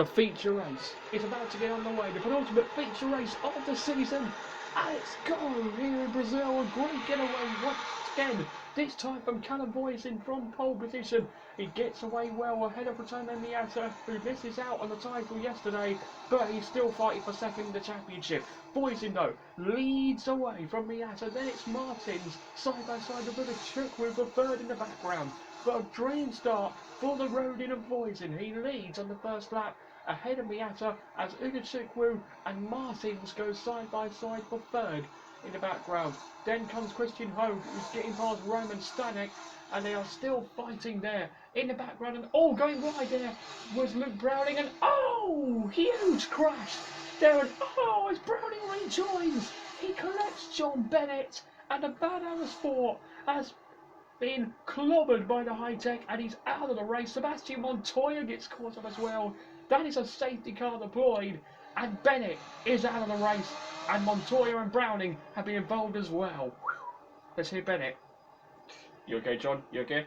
The feature race is about to get underway. The penultimate feature race of the season. And it's gone here in Brazil. A great getaway once again. This time from Callum Voisin from pole position. He gets away well ahead of Rotana Miata, who misses out on the title yesterday, but he's still fighting for second in the championship. Voisin, though, leads away from Miata. Then it's Martins side by side with Uda Chukwu for third in the background. But a dream start for the Rodin of Voisin. He leads on the first lap ahead of Miata as Uda Chukwu and Martins go side by side for third in the background. Then comes Christian Ho, who's getting past Roman Stanek, and they are still fighting there in the background. And going wide there was Luke Browning, and huge crash there, and as Browning rejoins, he collects John Bennett, and the Bad Hour Sport has been clobbered by the high-tech, and he's out of the race. Sebastian Montoya gets caught up as well. That is a safety car deployed, and Bennett is out of the race, and Montoya and Browning have been involved as well. Let's hear Bennett. You okay, John? You okay?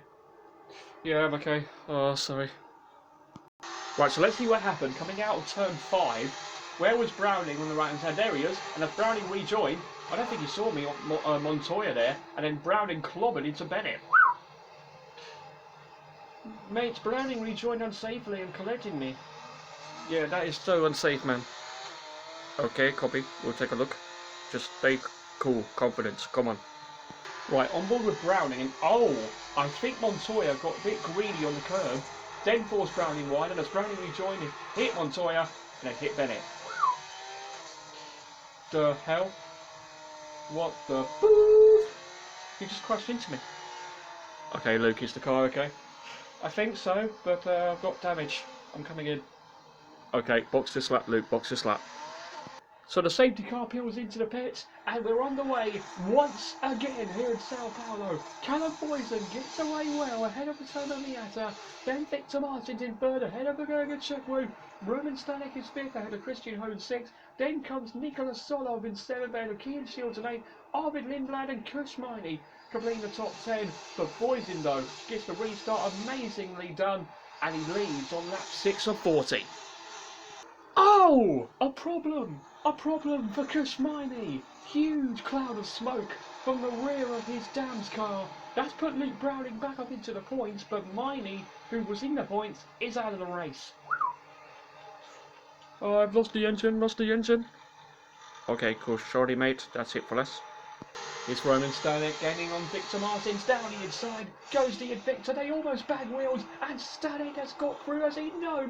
Yeah, I'm okay. Oh, sorry. Right, so let's see what happened. Coming out of turn 5, where was Browning on the right-hand side? There he is, and as Browning rejoined, I don't think he saw me, Montoya there, and then Browning clobbered into Bennett. Mate, Browning rejoined unsafely and collected me. Yeah, that is so unsafe, man. Okay, copy. We'll take a look. Just stay cool, confidence. Come on. Right, on board with Browning, and I think Montoya got a bit greedy on the curb, then forced Browning wide, and as Browning rejoined, he hit Montoya, and then hit Bennett. The hell? What the boo? He just crashed into me. Okay, Luke, is the car okay? I think so, but I've got damage. I'm coming in. Okay, box this lap, Luke, box this lap. So the safety car peels into the pits, and we're on the way once again here in Sao Paulo. Callum Voisin gets away well ahead of Rotana Miata, then Victor Martins in third ahead of Uda Chukwu. Roman Stanek is fifth ahead of Christian Ho in sixth. Then comes Nicolas Solov in seventh ahead of Kian Shields in eighth. Arvid Lindblad and Kush Miney completing the top 10. But Voisin, though, gets the restart amazingly done, and he leads on lap 6 of 40. A problem for Kush Miney. Huge cloud of smoke from the rear of his Dams car. That's put Luke Browning back up into the points, but Miney, who was in the points, is out of the race. Oh, I've lost the engine. Okay, cool, sorry mate, that's it for us. It's Roman Stanek gaining on Victor Martins. Down the inside goes the Invicta. They almost bag wheels, and Stanek has got through as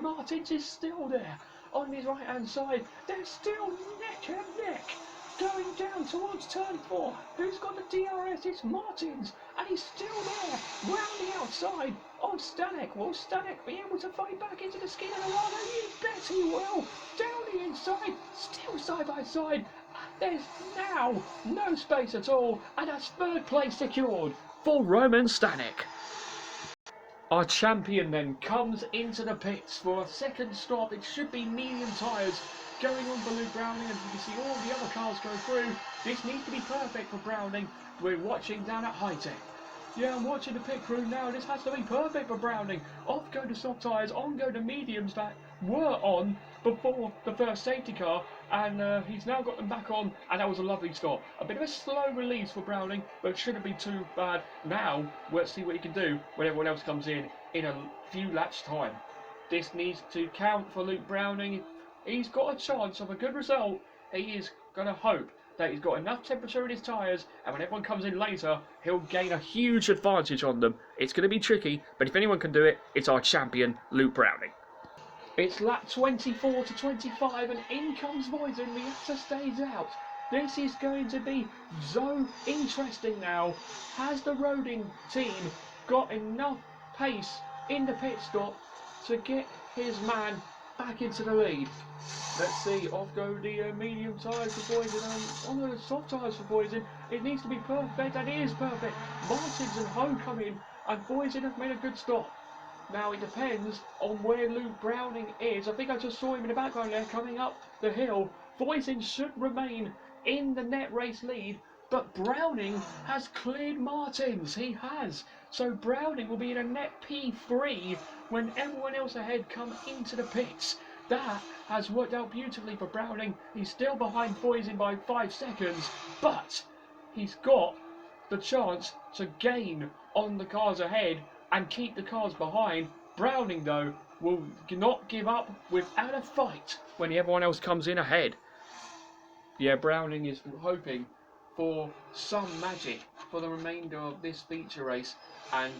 Martins is still there. On his right hand side, they're still neck and neck. Going down towards turn 4. Who's got the DRS? It's Martins, and he's still there. Round the outside of Stanek. Will Stanek be able to fight back into the skin of the line? You bet he will. Down the inside, still side by side. There's now no space at all, and that's third place secured for Roman Stanek. Our champion then comes into the pits for a second stop. It should be medium tyres going on for Luke Browning, and you can see all the other cars go through. This needs to be perfect for Browning. We're watching down at High Tech. Yeah, I'm watching the pit crew now. This has to be perfect for Browning. Off go the soft tyres, on go the mediums that were on before the first safety car, and he's now got them back on, and that was a lovely stop. A bit of a slow release for Browning, but it shouldn't be too bad. Now, let's see what he can do when everyone else comes in a few laps' time. This needs to count for Luke Browning. He's got a chance of a good result. He is going to hope that he's got enough temperature in his tyres, and when everyone comes in later, he'll gain a huge advantage on them. It's going to be tricky, but if anyone can do it, it's our champion, Luke Browning. It's lap 24 to 25, and in comes Voisin. Miata stays out. This is going to be so interesting now. Has the Rodin team got enough pace in the pit stop to get his man back into the lead? Let's see, off go the medium tyres for Voisin, and on the soft tyres for Voisin. It needs to be perfect, and it is perfect. Martins and Ho come in, and Voisin have made a good stop. Now it depends on where Luke Browning is. I think I just saw him in the background there coming up the hill. Voisin should remain in the net race lead, but Browning has cleared Martins. He has. So Browning will be in a net P3 when everyone else ahead come into the pits. That has worked out beautifully for Browning. He's still behind Voisin by 5 seconds, but he's got the chance to gain on the cars ahead and keep the cars behind. Browning, though, will not give up without a fight when everyone else comes in ahead. Yeah, Browning is hoping for some magic for the remainder of this feature race, and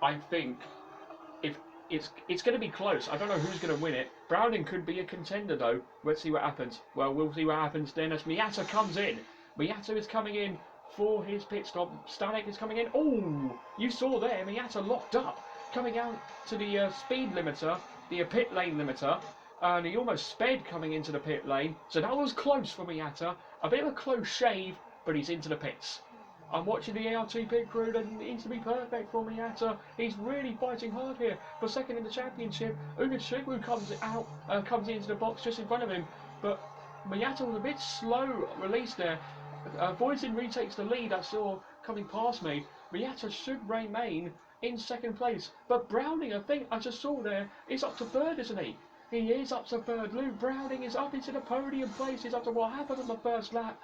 I think if it's going to be close. I don't know who's going to win it. Browning could be a contender, though. Let's see what happens. Well, we'll see what happens then as Miata comes in. Miata is coming in for his pit stop. Stanek is coming in. Oh, you saw there, Miata locked up, coming out to the speed limiter, the pit lane limiter, and he almost sped coming into the pit lane. So that was close for Miata. A bit of a close shave, but he's into the pits. I'm watching the ART pit crew, and it needs to be perfect for Miata. He's really fighting hard here for second in the championship. Uga Shigwu comes into the box just in front of him, but Miata was a bit slow release there. Voisin retakes the lead. I saw coming past me. Miata should remain in second place, but Browning, I think I just saw there, is up to third, isn't he? He is up to third. Luke Browning is up into the podium places after what happened on the first lap.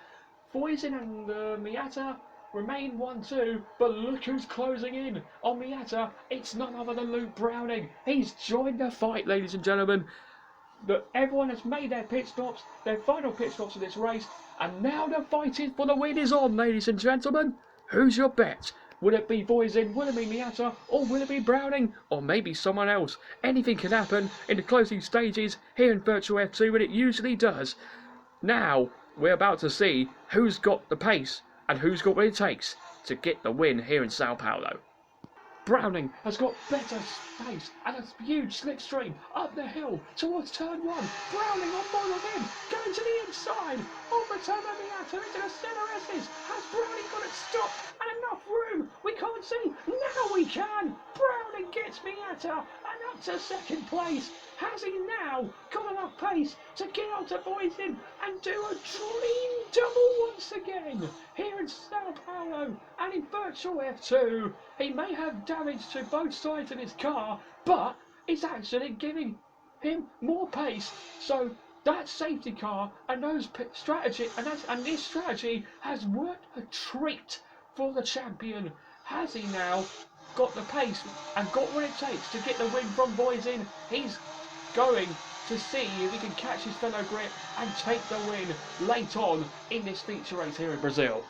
Voisin and Miata remain 1-2, but look who's closing in on Miata. It's none other than Luke Browning. He's joined the fight, ladies and gentlemen. Everyone has made their pit stops, their final pit stops of this race, and now the fight for the win is on, ladies and gentlemen. Who's your bet? Will it be Voisin, will it be Miata, or will it be Browning, or maybe someone else? Anything can happen in the closing stages here in Virtual F2, and it usually does. Now, we're about to see who's got the pace and who's got what it takes to get the win here in Sao Paulo. Browning has got better space and a huge slipstream up the hill towards turn 1. Browning on board with him, going to the inside, overturn Miata into the center S's. Has Browning got it stopped and enough room? We can't see. Now we can. Browning gets Miata and up to second place. Has he now got enough pace to get on to Voisin and do a dream double once again here in Sao Paulo and in Virtual F2? He may have damage to both sides of his car, but it's actually giving him more pace. So that safety car and those strategy and this strategy has worked a treat for the champion. Has he now got the pace and got what it takes to get the win from Voisin? He's going to see if he can catch his fellow grip and take the win late on in this feature race here in Brazil.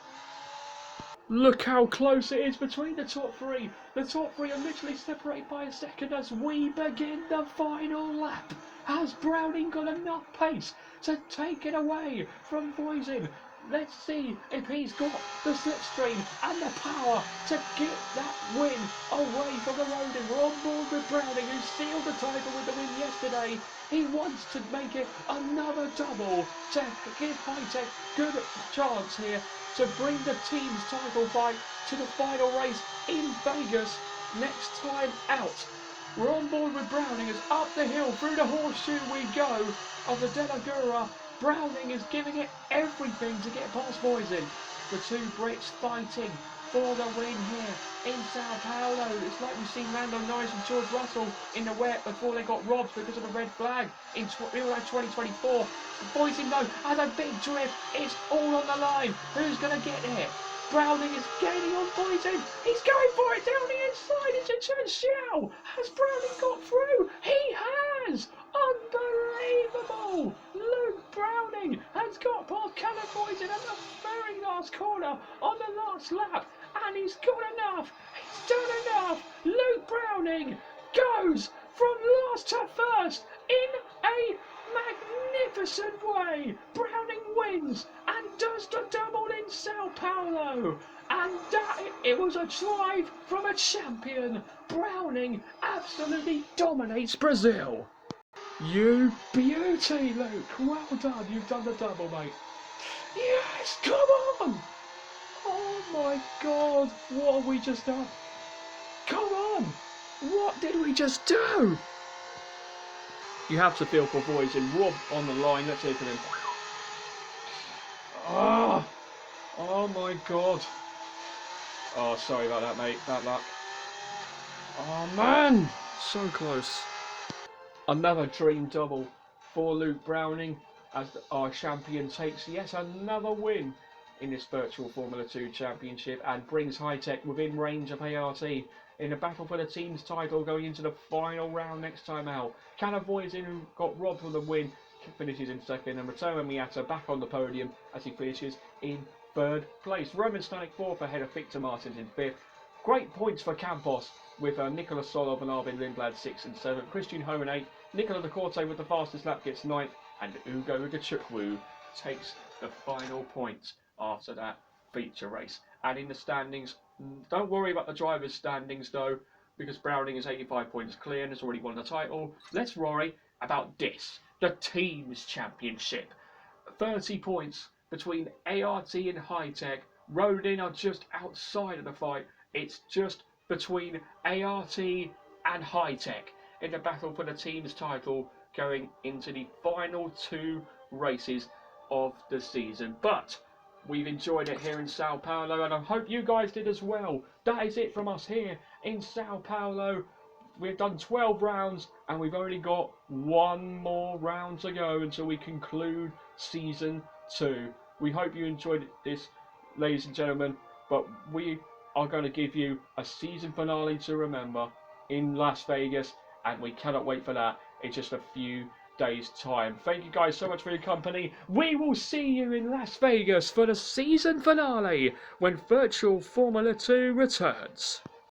Look how close it is between the top three. The top three are literally separated by a second as we begin the final lap. Has Browning got enough pace to take it away from Voisin? Let's see if he's got the slipstream and the power to get that win away from the road. And we're on board with Browning, who sealed the title with the win yesterday. He wants to make it another double to give Hi-Tech good chance here to bring the team's title fight to the final race in Vegas next time out. We're on board with Browning as up the hill through the horseshoe we go of the De La Gura. Browning is giving it everything to get past Voisin. The two Brits fighting for the win here in Sao Paulo. It's like we've seen Lando Norris and George Russell in the wet before they got robbed because of the red flag in 2024. Voisin though has a big drift. It's all on the line. Who's going to get it? Browning is gaining on Voisin. He's going for it down the inside into Chen Xiao. Has Browning got through? He has! Unbelievable! Luke Browning has got past Callum Voisin at the very last corner on the last lap, and he's got enough. He's done enough. Luke Browning goes from last to first in a magnificent way. Browning wins and does the double in Sao Paulo. And it was a drive from a champion. Browning absolutely dominates Brazil. You beauty, Luke. Well done. You've done the double, mate. Yes, come on. Oh my God. What have we just done? Come on. What did we just do? You have to feel for Voisin. Rob on the line. Let's hear from him. Oh my God. Oh, sorry about that, mate. Bad luck. Oh man, so close. Another dream double for Luke Browning as our champion takes yet another win in this virtual Formula 2 championship and brings Hitech within range of ART in a battle for the team's title going into the final round next time out. Canavoisin, who got robbed of the win, finishes in second, and Rotoma Miata back on the podium as he finishes in third place. Roman Stanek fourth ahead of Victor Martins in fifth. Great points for Campos with Nicolas Solov and Arvin Lindblad 6th and 7th. Christian Homan 8th. Nicola De Corte with the fastest lap gets 9th. And Ugo Gachukwu takes the final points after that feature race. And in the standings, don't worry about the drivers' standings though, because Browning is 85 points clear and has already won the title. Let's worry about this, the team's championship. 30 points between ART and Hitech. Rodin are just outside of the fight. It's just between ART and Hitech in the battle for the team's title going into the final 2 races of the season. But we've enjoyed it here in Sao Paulo, and I hope you guys did as well. That is it from us here in Sao Paulo. We've done 12 rounds and we've only got 1 more round to go until we conclude season 2. We hope you enjoyed this, ladies and gentlemen, but we are going to give you a season finale to remember in Las Vegas, and we cannot wait for that in just a few days' time. Thank you guys so much for your company. We will see you in Las Vegas for the season finale when Virtual Formula 2 returns.